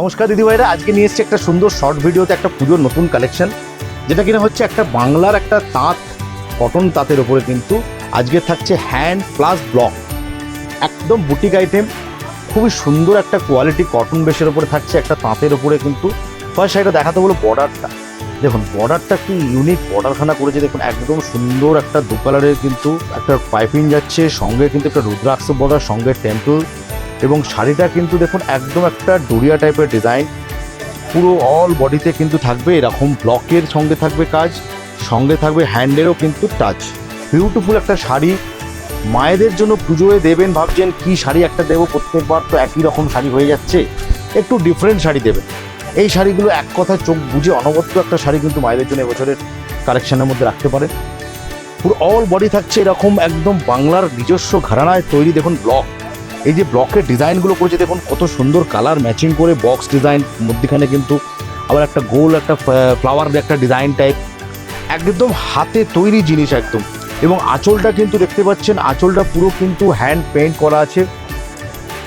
নমস্কার দিদিভাইরা, আজকে নিয়ে এসেছি একটা সুন্দর শর্ট ভিডিওতে একটা পুজোর নতুন কালেকশন, যেটা কিনা হচ্ছে একটা বাংলার একটা তাঁত, কটন তাঁতের ওপরে কিন্তু আজকে থাকছে হ্যান্ড প্লাস ব্লক, একদম বুটিক আইটেম, খুবই সুন্দর একটা কোয়ালিটি কটন বেসের ওপরে থাকছে একটা তাঁতের ওপরে। কিন্তু ফার্স্ট সাইডে দেখাতে বলো বর্ডারটা, দেখুন বর্ডারটা কি ইউনিক বর্ডারখানা করেছে, দেখুন একদম সুন্দর একটা দু কালারের কিন্তু একটা পাইপিং যাচ্ছে, সঙ্গে কিন্তু একটা রুদ্রাক্ষ বর্ডার, সঙ্গে টেম্পল, এবং শাড়িটা কিন্তু দেখুন একদম একটা ডোরিয়া টাইপের ডিজাইন, পুরো অল বডিতে কিন্তু থাকবে এরকম ব্লকের সঙ্গে থাকবে কাজ, সঙ্গে থাকবে হ্যান্ডেরও কিন্তু টাচ। বিউটিফুল একটা শাড়ি, মায়েদের জন্য পুজোয় দেবেন ভাবছেন কি শাড়ি একটা দেবো, প্রত্যেকবার তো একই রকম শাড়ি হয়ে যাচ্ছে, একটু ডিফারেন্ট শাড়ি দেবেন। এই শাড়িগুলো এক কথায় চোখ বুঝে অনবদ্য একটা শাড়ি কিন্তু মায়েদের জন্য এবছরের কালেকশনের মধ্যে রাখতে পারেন। পুরো অল বডি থাকছে এরকম একদম বাংলার নিজস্ব ঘরানায় তৈরি, দেখুন ব্লক, এই যে ব্লকের ডিজাইনগুলো করেছে দেখুন কত সুন্দর কালার ম্যাচিং করে, বক্স ডিজাইন মধ্যখানে কিন্তু আবার একটা গোল একটা ফ্লাওয়ার একটা ডিজাইন টাইপ, একদম হাতে তৈরি জিনিস একদম। এবং আঁচলটা কিন্তু দেখতে পাচ্ছেন, আঁচলটা পুরো কিন্তু হ্যান্ড পেইন্ট করা আছে,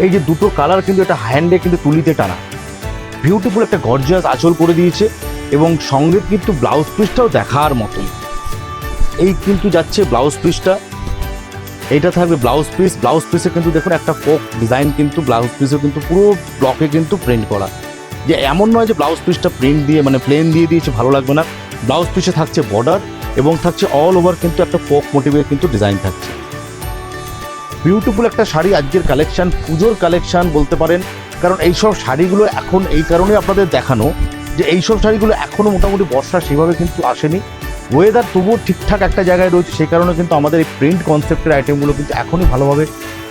এই যে দুটো কালার কিন্তু এটা হ্যান্ডে কিন্তু তুলিতে টানা, বিউটিফুল একটা গর্জিয়াস আঁচল করে দিয়েছে। এবং সঙ্গে কিন্তু ব্লাউজ পিসটাও দেখার মতোই, এই কিন্তু যাচ্ছে ব্লাউজ পিসটা, এইটা থাকবে ব্লাউজ পিস। ব্লাউজ পিসে কিন্তু দেখুন একটা ফোক ডিজাইন কিন্তু ব্লাউজ পিসে কিন্তু পুরো ব্লকে কিন্তু প্রিন্ট করা, যে এমন নয় যে ব্লাউজ পিসটা প্রিন্ট দিয়ে মানে প্লেন দিয়ে দিয়েছে ভালো লাগবে না, ব্লাউজ পিসে থাকছে বর্ডার এবং থাকছে অল ওভার কিন্তু একটা ফোক মোটিভের কিন্তু ডিজাইন থাকছে। বিউটিফুল একটা শাড়ি আজকের কালেকশন, পুজোর কালেকশন বলতে পারেন, কারণ এইসব শাড়িগুলো এখন এই কারণে আপনাদের দেখানো যে এইসব শাড়িগুলো এখনও মোটামুটি বর্ষা সেভাবে কিন্তু আসেনি, ওয়েদার তবুও ঠিকঠাক একটা জায়গায় রয়েছে, সেই কারণে কিন্তু আমাদের এই প্রিন্ট কনসেপ্টের আইটেমগুলো কিন্তু এখনই ভালোভাবে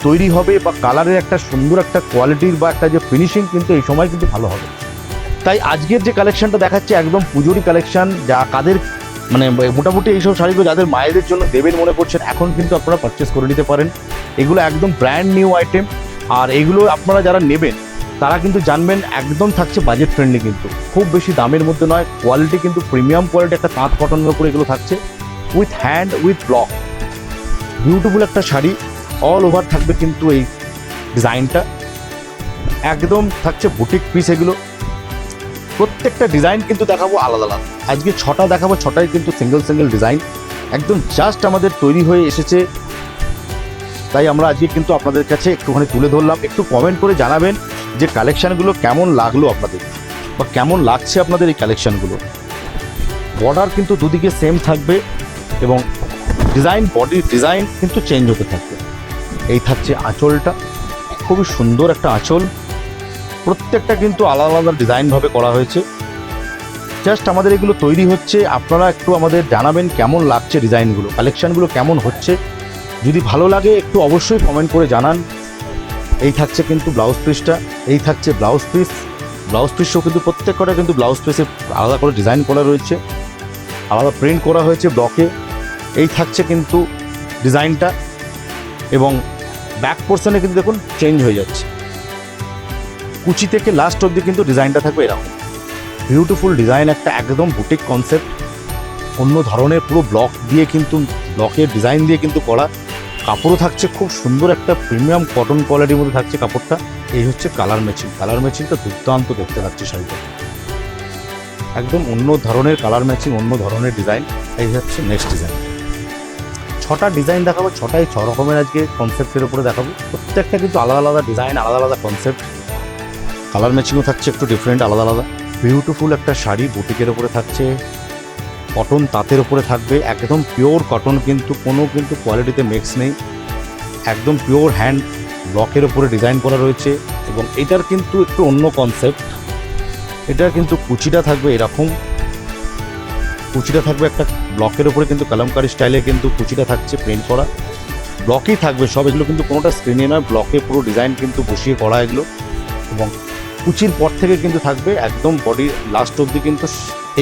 তৈরি হবে, বা কালারের একটা সুন্দর একটা কোয়ালিটির বা একটা যে ফিনিশিং কিন্তু এই সময় কিন্তু ভালো হবে। তাই আজকের যে কালেকশনটা দেখাচ্ছে একদম পুজোরই কালেকশন, যা কাদের মানে মোটামুটি এইসব শাড়িগুলো যাদের মায়েদের জন্য দেবেন মনে করছেন এখন কিন্তু আপনারা পারচেস করে নিতে পারেন। এগুলো একদম ব্র্যান্ড নিউ আইটেম, আর এগুলো আপনারা যারা নেবেন তারা কিন্তু জানবেন একদম থাকছে বাজেট ফ্রেন্ডলি, কিন্তু খুব বেশি দামের মধ্যে নয়, কোয়ালিটি কিন্তু প্রিমিয়াম কোয়ালিটি একটা তাঁত কটনের উপরে এগুলো থাকছে, with hand with block. Beautiful একটা শাড়ি, অল ওভার থাকবে কিন্তু এই ডিজাইনটা, একদম থাকছে বুটিক পিস এগুলো। প্রত্যেকটা ডিজাইন কিন্তু দেখাবো আলাদা আলাদা, আজকে 6টা দেখাবো, 6টাই কিন্তু সিঙ্গেল সিঙ্গেল ডিজাইন একদম জাস্ট আমাদের তৈরি হয়ে এসেছে, তাই আমরা আজকে কিন্তু আপনাদের কাছে একটুখানি তুলে ধরলাম। একটু কমেন্ট করে জানাবেন যে কালেকশানগুলো কেমন লাগলো আপনাদের, বা কেমন লাগছে আপনাদের এই কালেকশানগুলো। বর্ডার কিন্তু দুদিকে সেম থাকবে এবং ডিজাইন, বডির ডিজাইন কিন্তু চেঞ্জ হতে থাকবে। এই থাকছে আঁচলটা, খুবই সুন্দর একটা আঁচল, প্রত্যেকটা কিন্তু আলাদা আলাদা ডিজাইনভাবে করা হয়েছে। জাস্ট আমাদের এগুলো তৈরি হচ্ছে, আপনারা একটু আমাদের জানাবেন কেমন লাগছে ডিজাইনগুলো, কালেকশানগুলো কেমন হচ্ছে, যদি ভালো লাগে একটু অবশ্যই কমেন্ট করে জানান। এই থাকছে কিন্তু ব্লাউজ পিসটা, এই থাকছে ব্লাউজ পিস, ব্লাউজ পিসও কিন্তু প্রত্যেকটা কিন্তু ব্লাউজ পিসে আলাদা করে ডিজাইন করা রয়েছে, আলাদা প্রিন্ট করা হয়েছে ব্লকে। এই থাকছে কিন্তু ডিজাইনটা, এবং ব্যাক পোর্শনে কিন্তু দেখুন চেঞ্জ হয়ে যাচ্ছে, কুচি থেকে লাস্ট অবধি কিন্তু ডিজাইনটা থাকবে এরকম বিউটিফুল ডিজাইন, একটা একদম বুটিক কনসেপ্ট, অন্য ধরনের পুরো ব্লক দিয়ে কিন্তু ব্লকের ডিজাইন দিয়ে কিন্তু করা। কাপড়ও থাকছে খুব সুন্দর একটা প্রিমিয়াম কটন কোয়ালিটির মধ্যে থাকছে কাপড়টা। এই হচ্ছে কালার ম্যাচিং, কালার ম্যাচিংটা দুর্দান্ত দেখতে লাগছে শাড়িটা, একদম অন্য ধরনের কালার ম্যাচিং, অন্য ধরনের ডিজাইন। এই হচ্ছে নেক্সট ডিজাইন, 6টা ডিজাইন দেখাবো, 6টাই 6 রকমের আজকে কনসেপ্টের উপরে দেখাবো, প্রত্যেকটা কিন্তু আলাদা আলাদা ডিজাইন, আলাদা আলাদা কনসেপ্ট, কালার ম্যাচিংও থাকছে একটু ডিফারেন্ট আলাদা আলাদা। বিউটিফুল একটা শাড়ি বুটিকের ওপরে থাকছে, কটন তাঁতের ওপরে থাকবে, একদম পিওর কটন, কিন্তু কোনো কিন্তু কোয়ালিটিতে মিক্স নেই, একদম পিওর হ্যান্ড ব্লকের ওপরে ডিজাইন করা রয়েছে। এবং এটার কিন্তু একটু অন্য কনসেপ্ট, এটার কিন্তু কুচিটা থাকবে এরকম, কুচিটা থাকবে একটা ব্লকের ওপরে কিন্তু কালামকারি স্টাইলে কিন্তু কুচিটা থাকছে প্রিন্ট করা, ব্লকেই থাকবে সব, এগুলো কিন্তু কোনোটা স্ক্রিনে নয়, ব্লকে পুরো ডিজাইন কিন্তু বসিয়ে করা এগুলো। এবং কুচির পর থেকে কিন্তু থাকবে একদম বডির লাস্ট অবধি কিন্তু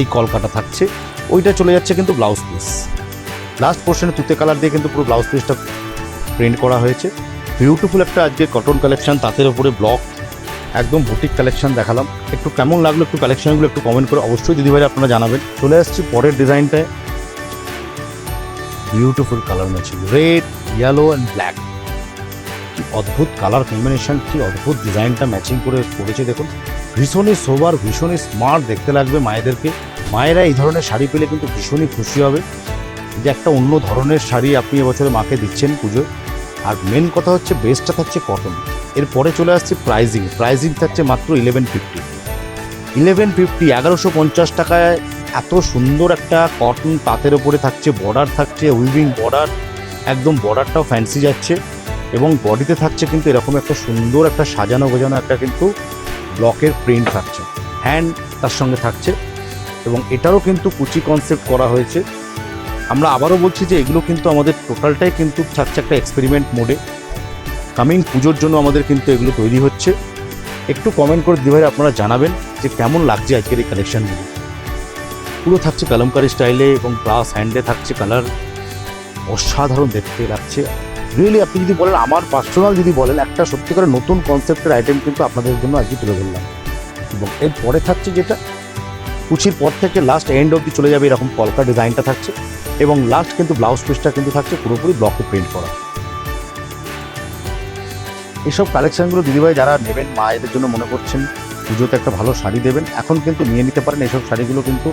এই কলকাটা থাকছে, ওইটা চলে যাচ্ছে কিন্তু ব্লাউজ পিস, লাস্ট পোর্শনে তুতে কালার দিয়ে কিন্তু পুরো ব্লাউজ পিসটা প্রিন্ট করা হয়েছে। বিউটিফুল একটা আজকে কটন কালেকশন, তাঁতের ওপরে ব্লক, একদম বুটিক কালেকশন দেখালাম। একটু কেমন লাগলো একটু কালেকশনগুলো একটু কমেন্ট করে অবশ্যই দিদিভাই আপনারা জানাবেন। চলে আসছি পরের ডিজাইনটায়, beautiful colour matching, red yellow and black, কি অদ্ভুত কালার কম্বিনেশন, কি অদ্ভুত ডিজাইনটা ম্যাচিং করে করেছে দেখুন, ভীষণই সোবার, ভীষণই স্মার্ট দেখতে লাগবে মায়েদেরকে। মায়েরা এই ধরনের শাড়ি পেলে কিন্তু ভীষণই খুশি হবে যে একটা অন্য ধরনের শাড়ি আপনি এবছরে মাকে দিচ্ছেন পুজোয়। আর মেন কথা হচ্ছে বেসটা থাকছে কটন। এরপরে চলে আসছে প্রাইজিং থাকছে মাত্র 1150 1150 টাকায় এত সুন্দর একটা কটন তাঁতের ওপরে থাকছে, বর্ডার থাকছে উইভিং বর্ডার, একদম বর্ডারটাও ফ্যান্সি যাচ্ছে এবং বডিতে থাকছে কিন্তু এরকম একটা সুন্দর একটা সাজানো গোজানো একটা কিন্তু ব্লকের প্রিন্ট থাকছে, হ্যান্ড তার সঙ্গে থাকছে এবং এটারও কিন্তু কুচি কনসেপ্ট করা হয়েছে। আমরা আবারও বলছি যে এগুলো কিন্তু আমাদের টোটালটাই কিন্তু থাকছে একটা এক্সপেরিমেন্ট মোডে। কামিং পুজোর জন্য আমাদের কিন্তু এগুলো তৈরি হচ্ছে। একটু কমেন্ট করে দিদি ভাই আপনারা জানাবেন যে কেমন লাগছে আজকের এই কালেকশানগুলো। পুরো থাকছে কলমকারি স্টাইলে এবং প্লাস হ্যান্ডে থাকছে কালার, অসাধারণ দেখতে লাগছে। রিয়েলি আপনি যদি বলেন, আমার পার্সোনাল যদি বলেন, একটা সত্যিকারের নতুন কনসেপ্টের আইটেম কিন্তু আপনাদের জন্য আজকে তুলে ধরলাম। এবং এরপরে থাকছে যেটা কুচির পর থেকে লাস্ট এন্ড অবধি চলে যাবে এরকম কলকা ডিজাইনটা থাকছে এবং লাস্ট কিন্তু ব্লাউজ পিসটা কিন্তু থাকছে পুরোপুরি ব্লকে প্রিন্ট করা। এইসব কালেকশানগুলো দিদিভাই যারা নেবেন, মায়েদের জন্য মনে করছেন পুজোতে একটা ভালো শাড়ি দেবেন, এখন কিন্তু নিয়ে নিতে পারেন। এইসব শাড়িগুলো কিন্তু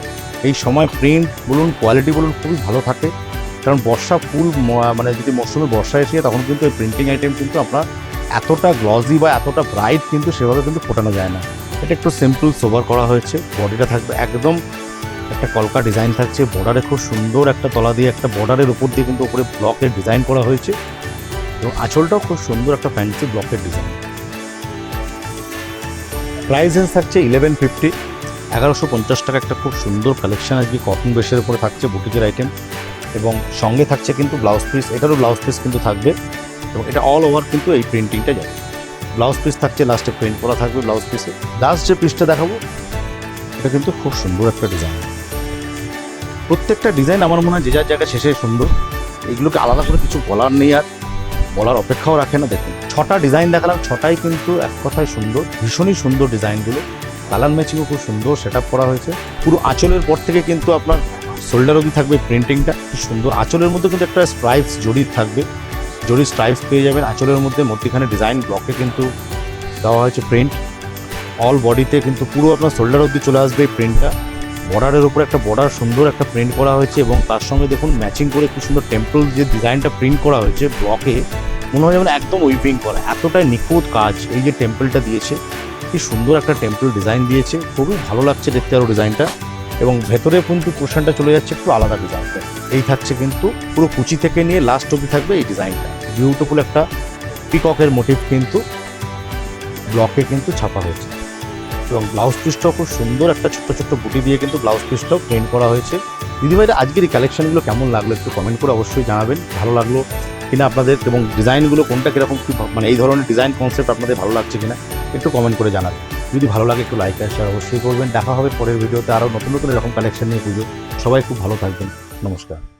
এই সময় প্রিন্ট বলুন, কোয়ালিটি বলুন, খুবই ভালো থাকে। কারণ বর্ষা ফুল মানে যদি মরশুমে বর্ষা এসে তখন কিন্তু এই প্রিন্টিং আইটেম কিন্তু আপনার এতটা গ্লসি বা এতটা ব্রাইট কিন্তু সেভাবে কিন্তু ফোটানো যায় না। এটা একটু সিম্পল সোবার করা হয়েছে। বডিটা থাকবে একদম একটা কলকা ডিজাইন থাকছে, বর্ডারে খুব সুন্দর একটা তলা দিয়ে একটা বর্ডারের উপর দিয়ে কিন্তু উপরে ব্লকের ডিজাইন করা হয়েছে এবং আঁচলটাও খুব সুন্দর একটা ফ্যান্সি ব্লকের ডিজাইন। প্রাইস রেঞ্জ থাকছে 1150 1150 টাকা। একটা খুব সুন্দর কালেকশন আজকে কটন বেসের উপরে থাকছে বুটিকের আইটেম এবং সঙ্গে থাকছে কিন্তু ব্লাউজ পিস। এটারও ব্লাউজ পিস কিন্তু থাকবে এবং এটা অল ওভার কিন্তু এই প্রিন্টিংটা যাবে। ব্লাউজ পিস থাকছে, লাস্টে প্রিন্ট করা থাকবে ব্লাউজ পিসে। লাস্ট যে পিসটা দেখাবো এটা কিন্তু খুব সুন্দর একটা ডিজাইন। প্রত্যেকটা ডিজাইন আমার মনে হয় যে যার জায়গায় শেষে সুন্দর, এগুলোকে আলাদা করে কিছু বলার নেই আর বলার অপেক্ষাও রাখে না। দেখুন 6টা ডিজাইন দেখালাম, 6টাই কিন্তু এক কথায় সুন্দর, ভীষণই সুন্দর ডিজাইনগুলো। কালার ম্যাচিংও খুব সুন্দর সেট আপ করা হয়েছে। পুরো আঁচলের পর থেকে কিন্তু আপনার শোল্ডার অবধি থাকবে প্রিন্টিংটা খুব সুন্দর। আঁচলের মধ্যে কিন্তু একটা স্ট্রাইপস জড়ি থাকবে, জড়ি স্ট্রাইপস পেয়ে যাবেন আঁচলের মধ্যে। মধ্যখানে ডিজাইন ব্লকে কিন্তু দেওয়া হয়েছে প্রিন্ট। অল বডিতে কিন্তু পুরো আপনার শোল্ডার অবধি চলে আসবে এই প্রিন্টটা। বর্ডারের উপরে একটা বর্ডার সুন্দর একটা প্রিন্ট করা হয়েছে এবং তার সঙ্গে দেখুন ম্যাচিং করে খুব সুন্দর টেম্পল যে ডিজাইনটা প্রিন্ট করা হয়েছে ব্লকে, মনে হয় যেমন একদম উইভিং করা, এতটাই নিখুঁত কাজ। এই যে টেম্পলটা দিয়েছে, কি সুন্দর একটা টেম্পল ডিজাইন দিয়েছে, খুবই ভালো লাগছে দেখতে আরও ডিজাইনটা। এবং ভেতরে কিন্তু পোর্শনটা চলে যাচ্ছে একটু আলাদা ডিজাইনটা। এই থাকছে কিন্তু পুরো কুচি থেকে নিয়ে লাস্ট অবধি থাকবে এই ডিজাইনটা। বিউটিফুল একটা পিককের মোটিভ কিন্তু ব্লকে কিন্তু ছাপা হয়েছে এবং ব্লাউজ পিসটাও খুব সুন্দর একটা ছোট্ট ছোট্ট বুটি দিয়ে কিন্তু ব্লাউজ পিসটাও প্রিন্ট করা হয়েছে। দিদিভাইরা আজকের এই কালেকশনগুলো কেমন লাগলো একটু কমেন্ট করে অবশ্যই জানাবেন, ভালো লাগলো কিনা আপনাদের, এবং ডিজাইনগুলো কোনটা কীরকম কী মানে এই ধরনের ডিজাইন কনসেপ্ট আপনাদের ভালো লাগছে কিনা একটু কমেন্ট করে জানাবেন। যদি ভালো লাগে একটু লাইক আর শেয়ার অবশ্যই করবেন। দেখা হবে পরের ভিডিওতে আরও নতুন নতুন এরকম কালেকশন নিয়ে পুজো। সবাই খুব ভালো থাকবেন, নমস্কার।